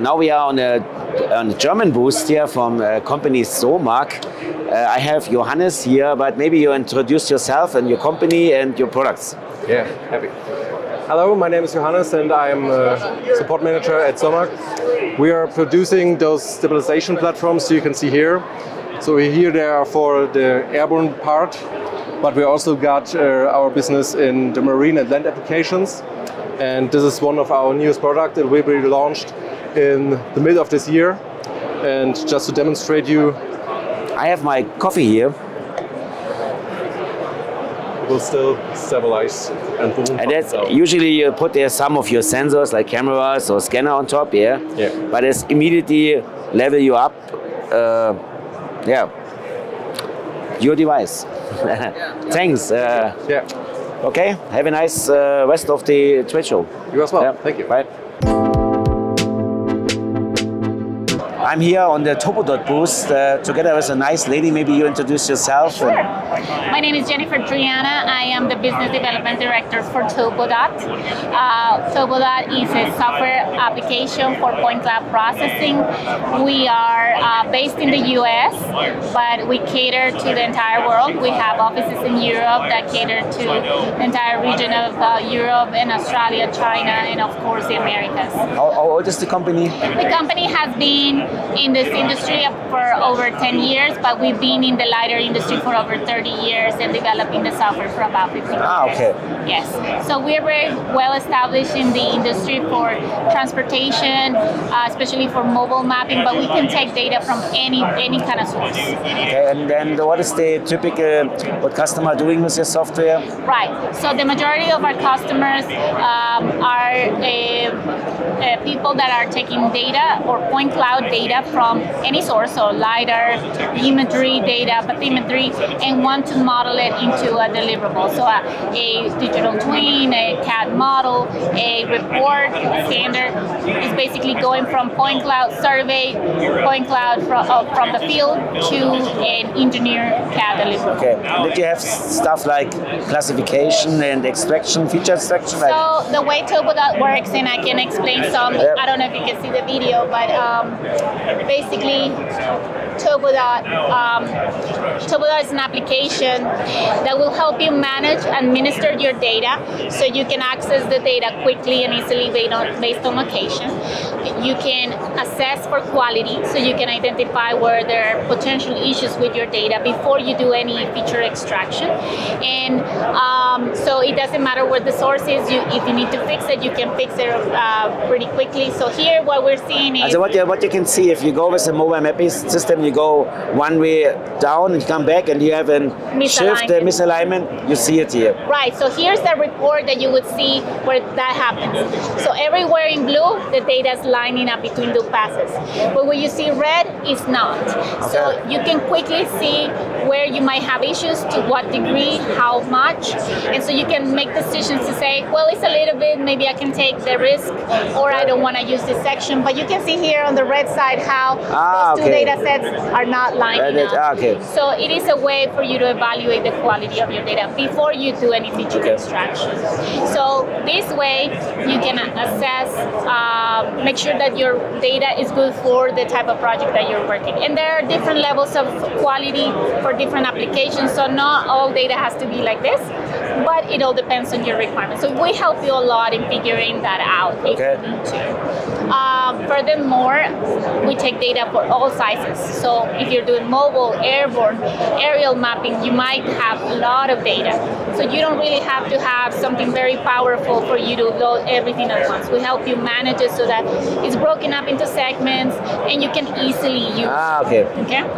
now we are on a German booth here from company SOMAG. I have Johannes here, but maybe you introduce yourself and your company and your products. Yeah, happy. Hello, my name is Johannes and I'm a support manager at SOMAG. We are producing those stabilization platforms you can see here. So here they are for the airborne part, but we also got our business in the marine and land applications. And this is one of our newest products. It will be launched in the middle of this year. And just to demonstrate you, I have my coffee here. It will still stabilize and boom. And that's usually you put there some of your sensors like cameras or scanner on top, yeah? Yeah. But it's immediately level you up. Yeah, your device. Thanks. Yeah. Okay, have a nice rest of the trade show. You as well. Yeah. Thank you. Bye. I'm here on the TopoDOT booth together with a nice lady. Maybe you introduce yourself. Sure. My name is Jennifer Triana. I am the Business Development Director for TopoDOT. TopoDOT is a software application for point cloud processing. We are based in the US, but we cater to the entire world. We have offices in Europe that cater to the entire region of Europe and Australia, China, and of course the Americas. How old is the company? The company has been in this industry for over 10 years, but we've been in the lidar industry for over 30 years and developing the software for about 15 years. Okay. Yes. So we're very well established in the industry for transportation, especially for mobile mapping, but we can take data from any kind of source. Okay, and then what is the typical, what customer doing with your software? Right. So the majority of our customers are people that are taking data or point cloud data from any source, so LiDAR, imagery data, bathymetry, and want to model it into a deliverable. So a digital twin, a CAD model, a report, standard is basically going from point cloud survey, point cloud from the field to an engineer CAD deliverable. Okay. Did you have stuff like classification and extraction, feature extraction? So the way TopoDOT works, and I can explain some, I don't know if you can see the video, but basically TopoDOT is an application that will help you manage, administer your data so you can access the data quickly and easily based on location. You can assess for quality so you can identify where there are potential issues with your data before you do any feature extraction. And so it doesn't matter where the source is, if you need to fix it, you can fix it pretty quickly. So here what we're seeing is... So what you can see, if you go with a mobile mapping system, you go one way down and come back and you have a shift, misalignment, you see it here. Right, so here's the report that you would see where that happens. So everywhere in blue, the data is lining up between the passes. But when you see red, it's not. Okay. So you can quickly see where you might have issues, to what degree, how much. And so you can make decisions to say, well, it's a little bit, maybe I can take the risk, or I don't want to use this section. But you can see here on the red side how those two data sets are not lining up. Okay. So it is a way for you to evaluate the quality of your data before you do any feature extraction. So this way you can assess, make sure that your data is good for the type of project that you're working. And there are different levels of quality for different applications, so not all data has to be like this, but it all depends on your requirements. So we help you a lot in figuring that out if you need to. Furthermore, we take data for all sizes. So if you're doing mobile, airborne, aerial mapping, you might have a lot of data. So you don't really have to have something very powerful for you to load everything at once. We help you manage it so that it's broken up into segments and you can easily use. Okay.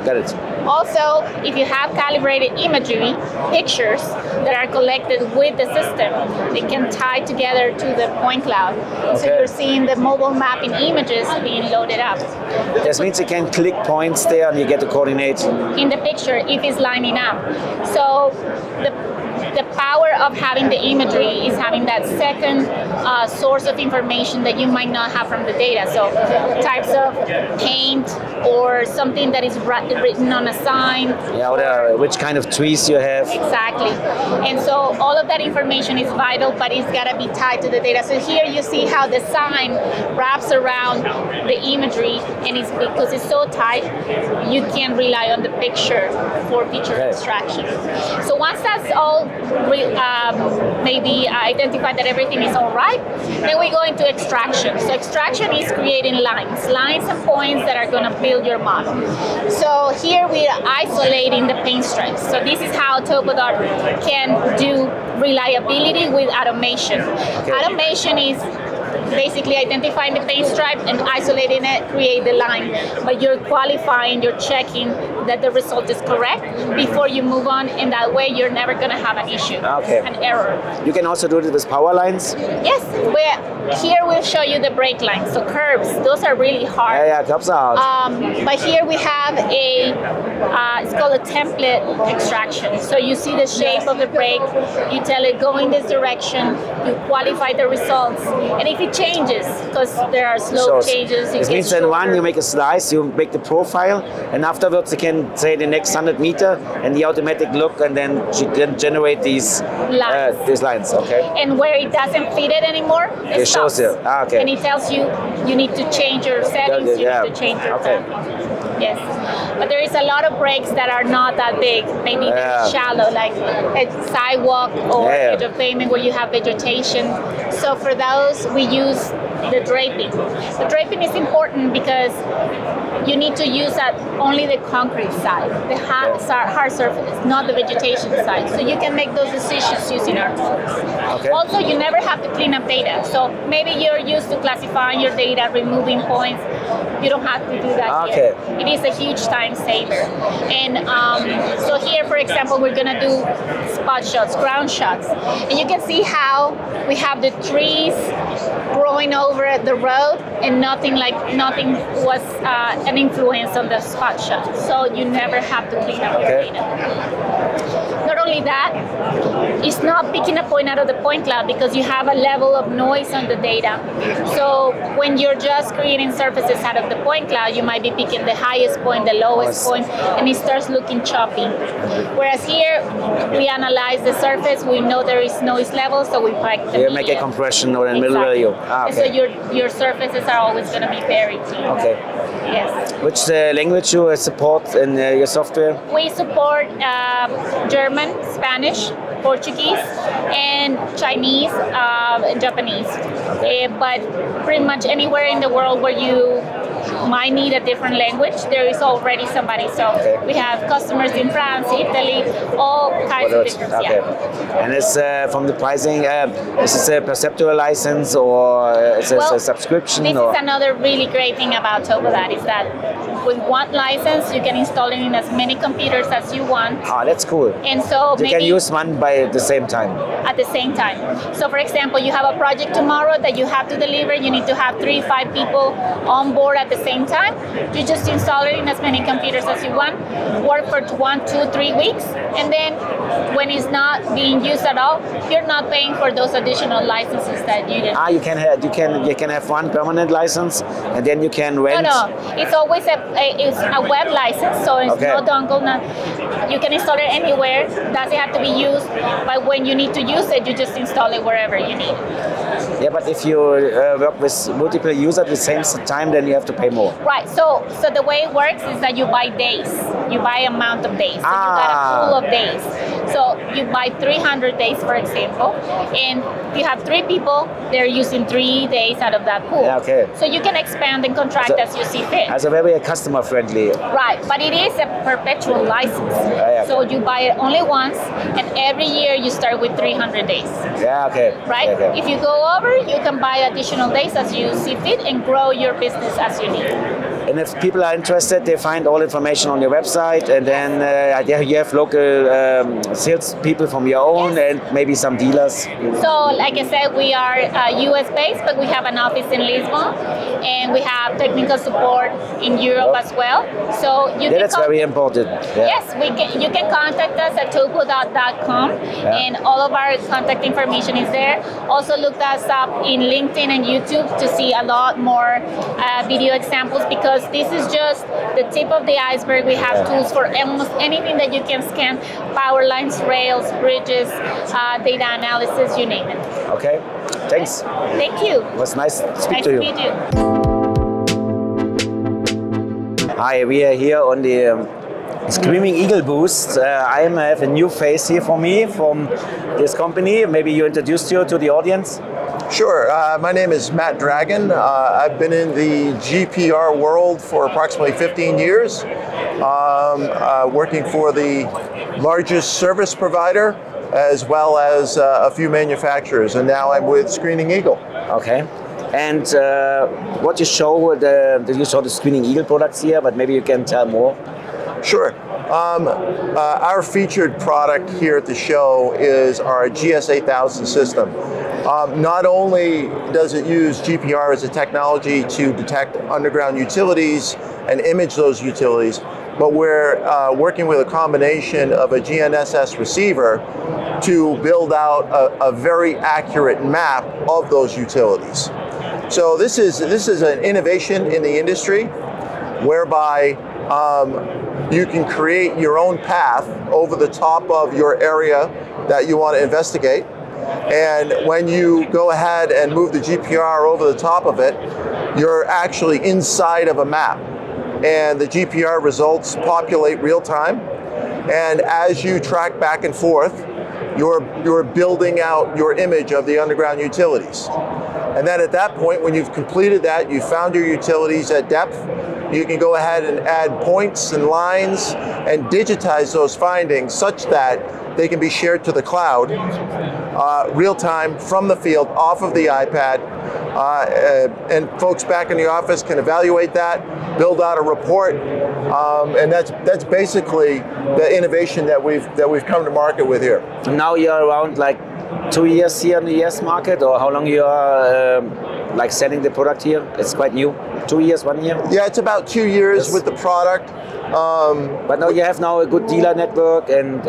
Got it. Also, if you have calibrated imagery, pictures that are collected with the system, they can tie together to the point cloud. So you're seeing the mobile mapping images being loaded up. This means you can click points there and you get the coordinates. In the picture, if it's lining up. So the power of having the imagery is having that second source of information that you might not have from the data. So types of paint or something that is written on a sign. Yeah, or which kind of trees you have. Exactly. And so all of that information is vital, but it's got to be tied to the data. So here you see how the sign wraps around the imagery, and it's because it's so tight, you can rely on the picture for feature extraction. So once that's all maybe identified that everything is all right, then we go into extraction. So extraction is creating lines and points that are going to build your model. So here we are isolating the paint stripes. So this is how TopoDOT can do reliability with automation. Automation is basically identifying the paint stripe and isolating it, create the line. But you're qualifying, you're checking that the result is correct before you move on, and that way you're never going to have an issue, an error. You can also do it with power lines? Yes, here we'll show you the brake lines. So curves, those are really hard. Yeah, curbs are hard. But here we have it's called a template extraction. So you see the shape of the brake, you tell it go in this direction, you qualify the results, and if it changes, because there are slope changes. It means then one, you make a slice, you make the profile, and afterwards you can say the next 100 meter and the automatic look, and then generate these lines. Okay. And where it doesn't fit it anymore, it shows you. And it tells you you need to change your settings, you need to change your Yes, but there is a lot of brakes that are not that big, maybe they're shallow, like a sidewalk or edge of pavement where you have vegetation. So for those, we use the draping. The draping is important because you need to use only the concrete side, the hard surface, not the vegetation side. So you can make those decisions using our tools. Also, you never have to clean up data. So maybe you're used to classifying your data, removing points. You don't have to do that here. It is a huge time saver. And so here, for example, we're going to do spot shots, ground shots. And you can see how we have the trees growing over the road, and nothing was an influence on the spot shot. So you never have to clean up your data. Not only that, it's not picking a point out of the point cloud because you have a level of noise on the data. So when you're just creating surfaces out of the point cloud, you might be picking the highest point, the lowest point, and it starts looking choppy. Whereas here, we analyze the surface, we know there is noise level, so we pick the medium. Make a compression or a middle value. And so your surfaces are always going to be very clean. Yes. Which language you support in your software? We support German, Spanish, Portuguese, and Chinese, and Japanese. But pretty much anywhere in the world where you might need a different language, there is already somebody. So we have customers in France, Italy, all kinds of different. And it's from the pricing, is this a perceptual license or is this a subscription? This is another really great thing about TopoDOT is that with one license, you can install it in as many computers as you want. That's cool. And so you can use one by the same time. At the same time. So for example, you have a project tomorrow that you have to deliver, you need to have 3-5 people on board at the same time. You just install it in as many computers as you want, work for 1, 2, 3 weeks, and then when it's not being used at all, you're not paying for those additional licenses that you did. You can have one permanent license, and then you can rent. No, it's always a web license, so it's no dongle. You can install it anywhere. Doesn't have to be used, but when you need to use it, you just install it wherever you need. Yeah, but if you work with multiple users at the same time, then you have to pay more. Right. So the way it works is that you buy days. You buy amount of days. So you got a pool of days. So you buy 300 days, for example, and if you have 3 people, they're using 3 days out of that pool. So you can expand and contract as you see fit. As a very customer friendly. Right, but it is a perpetual license. So you buy it only once, and every year you start with 300 days. Right? If you go over, you can buy additional days as you see fit and grow your business as you need. And if people are interested, they find all information on your website, and then you have local sales people from your own, and maybe some dealers. So, like I said, we are US based, but we have an office in Lisbon, and we have technical support in Europe as well. So that's very important. Yeah. Yes, you can contact us at TopoDOT.com, and all of our contact information is there. Also look us up in LinkedIn and YouTube to see a lot more video examples, because this is just the tip of the iceberg. We have tools for almost anything that you can scan: power lines, rails, bridges, data analysis, you name it. Okay, thanks. Thank you. It was nice to speak to you. Nice to meet you. Hi, we are here on the Screaming Eagle booth. I have a new face here for me from this company. Maybe you introduced you to the audience? Sure. My name is Matt Dragon. I've been in the GPR world for approximately 15 years, working for the largest service provider as well as a few manufacturers, and now I'm with Screaming Eagle. Okay. And what you show, you show the Screaming Eagle products here, but maybe you can tell more. Sure. Our featured product here at the show is our GS8000 system. Not only does it use GPR as a technology to detect underground utilities and image those utilities, but we're working with a combination of a GNSS receiver to build out a very accurate map of those utilities. So this is an innovation in the industry, whereby you can create your own path over the top of your area that you want to investigate. And when you go ahead and move the GPR over the top of it, you're actually inside of a map. And the GPR results populate real time. And as you track back and forth, you're building out your image of the underground utilities. And then at that point, when you've completed that, you found your utilities at depth, you can go ahead and add points and lines and digitize those findings such that they can be shared to the cloud real time from the field off of the iPad. And folks back in the office can evaluate that, build out a report, and that's basically the innovation that we've come to market with here. Now you're around like 2 years here in the US market, or how long you are like selling the product here? It's quite new. 2 years, 1 year? Yeah, it's about 2 years with the product. But now you have now a good dealer network and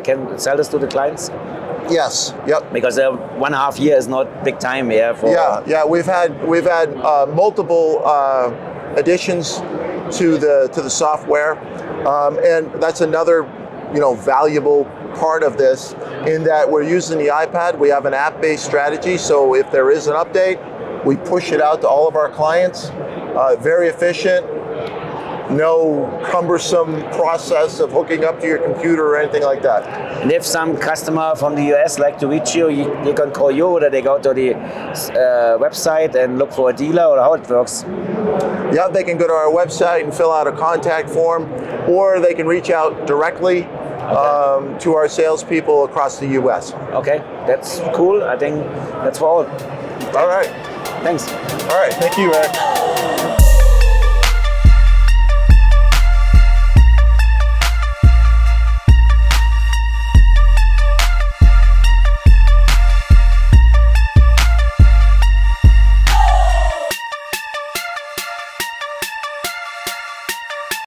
can sell this to the clients? Yes. Yep. Because 1.5 years is not big time here. Yeah. We've had multiple additions to the software, and that's another valuable part of this, in that we're using the iPad. We have an app-based strategy, so if there is an update, we push it out to all of our clients. Very efficient. No cumbersome process of hooking up to your computer or anything like that. And if some customer from the US like to reach you, they can call you, or they go to the website and look for a dealer, or how it works? Yeah, they can go to our website and fill out a contact form, or they can reach out directly to our salespeople across the US. Okay, that's cool. I think that's for all. All right. Thanks. All right, thank you, Eric.